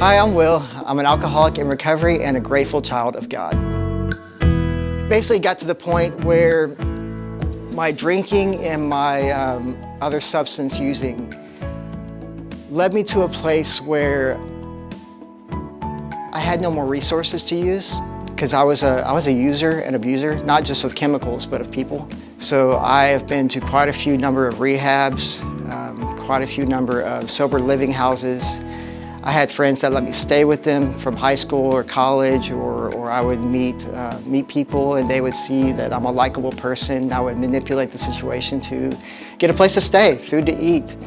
Hi, I'm Will. I'm an alcoholic in recovery and a grateful child of God. Basically got to the point where my drinking and my other substance using led me to a place where I had no more resources to use because I was a user and abuser, not just of chemicals, but of people. So I have been to quite a few number of rehabs, quite a few number of sober living houses. I had friends that let me stay with them from high school or college, or I would meet people and they would see that I'm a likable person. I would manipulate the situation to get a place to stay, food to eat,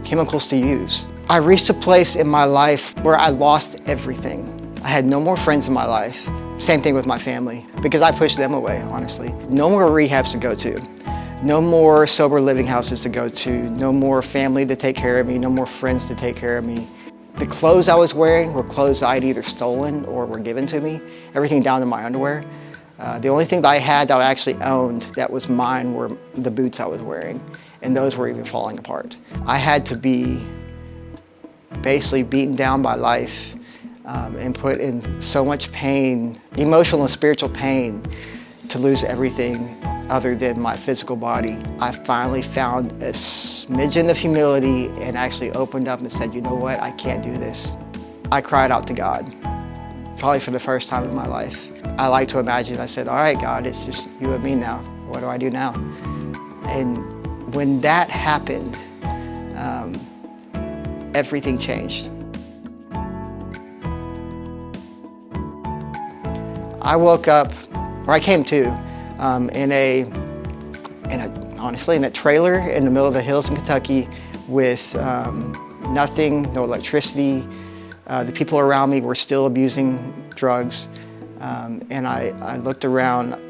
chemicals to use. I reached a place in my life where I lost everything. I had no more friends in my life. Same thing with my family, because I pushed them away, honestly. No more rehabs to go to. No more sober living houses to go to. No more family to take care of me. No more friends to take care of me. The clothes I was wearing were clothes I'd either stolen or were given to me. Everything down to my underwear. The only thing that I had that I actually owned that was mine were the boots I was wearing, and those were even falling apart. I had to be basically beaten down by life and put in so much pain, emotional and spiritual pain, to lose everything other than my physical body. I finally found a smidgen of humility and actually opened up and said, you know what, I can't do this. I cried out to God, probably for the first time in my life. I like to imagine, I said, all right, God, it's just you and me now. What do I do now? And when that happened, everything changed. I woke up, or I came to, honestly, in a trailer in the middle of the hills in Kentucky with nothing, no electricity. The people around me were still abusing drugs. And I looked around,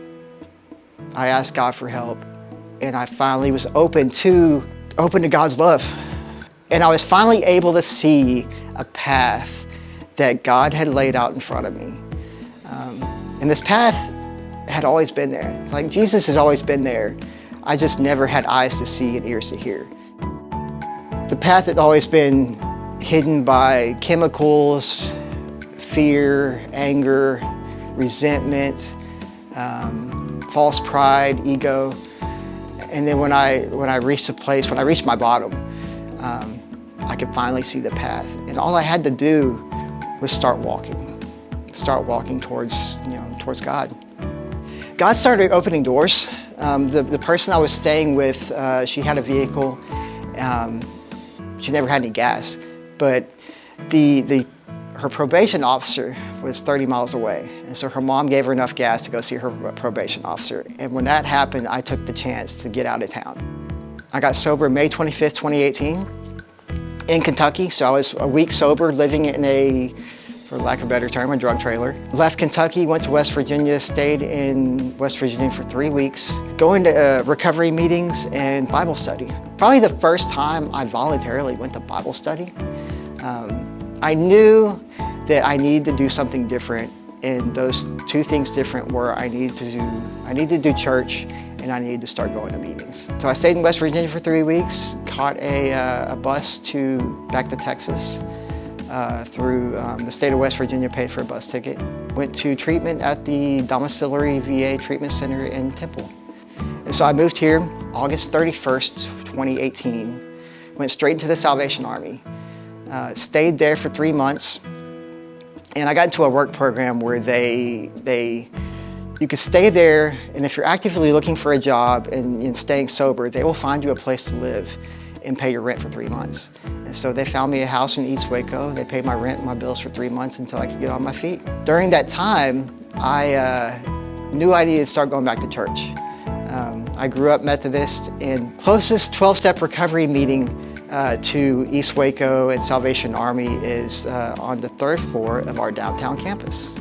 I asked God for help, and I finally was open to God's love. And I was finally able to see a path that God had laid out in front of me. And this path had always been there. It's like Jesus has always been there. I just never had eyes to see and ears to hear. The path had always been hidden by chemicals, fear, anger, resentment, false pride, ego. And then when I reached a place, when I reached my bottom, I could finally see the path. And all I had to do was start walking towards God. God started opening doors. The person I was staying with, she had a vehicle. She never had any gas, but her probation officer was 30 miles away. And so her mom gave her enough gas to go see her probation officer. And when that happened, I took the chance to get out of town. I got sober May 25th, 2018 in Kentucky. So I was a week sober, living in for lack of a better term, a drug trailer. Left Kentucky, went to West Virginia, stayed in West Virginia for 3 weeks, going to recovery meetings and Bible study. Probably the first time I voluntarily went to Bible study. I knew that I needed to do something different, and those two things different were I needed to do church and I needed to start going to meetings. So I stayed in West Virginia for 3 weeks, caught a bus back to Texas. Through the state of West Virginia, paid for a bus ticket. Went to treatment at the Domiciliary VA Treatment Center in Temple. And so I moved here August 31st, 2018. Went straight into the Salvation Army. Stayed there for 3 months. And I got into a work program where you could stay there, and if you're actively looking for a job and staying sober, they will find you a place to live and pay your rent for 3 months. And so they found me a house in East Waco. They paid my rent and my bills for 3 months until I could get on my feet. During that time, I knew I needed to start going back to church. I grew up Methodist, and closest 12-step recovery meeting to East Waco and Salvation Army is on the 3rd floor of our downtown campus.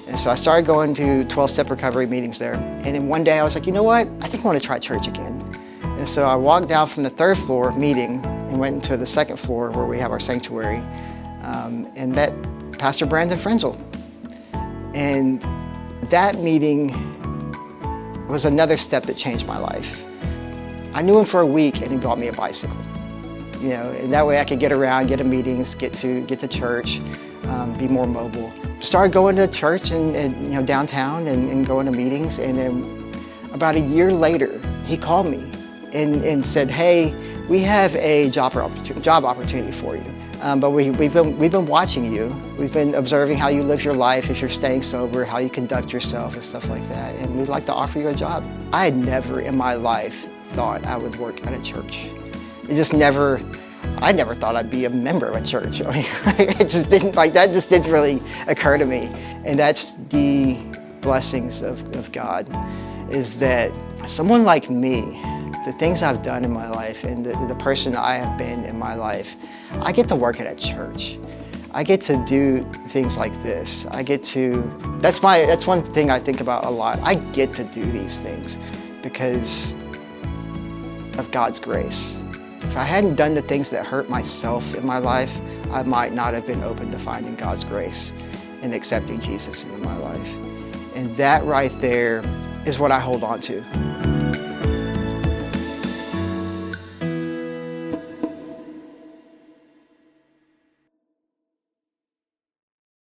And so I started going to 12-step recovery meetings there. And then one day I was like, you know what? I think I want to try church again. And so I walked down from the 3rd floor meeting and went into the 2nd floor where we have our sanctuary and met Pastor Brandon Frenzel. And that meeting was another step that changed my life. I knew him for a week and he bought me a bicycle. and that way I could get around, get to meetings, get to church, be more mobile. Started going to church and downtown and going to meetings, and then about a year later, he called me and said, "Hey, we have a job opportunity for you. But we've been watching you. We've been observing how you live your life, if you're staying sober, how you conduct yourself and stuff like that. And we'd like to offer you a job." I had never in my life thought I would work at a church. I never thought I'd be a member of a church. I mean, that just didn't really occur to me. And that's the blessings of God, is that someone like me, the things I've done in my life and the person I have been in my life, I get to work at a church. I get to do things like this. That's one thing I think about a lot. I get to do these things because of God's grace. If I hadn't done the things that hurt myself in my life, I might not have been open to finding God's grace and accepting Jesus into my life. And that right there is what I hold on to.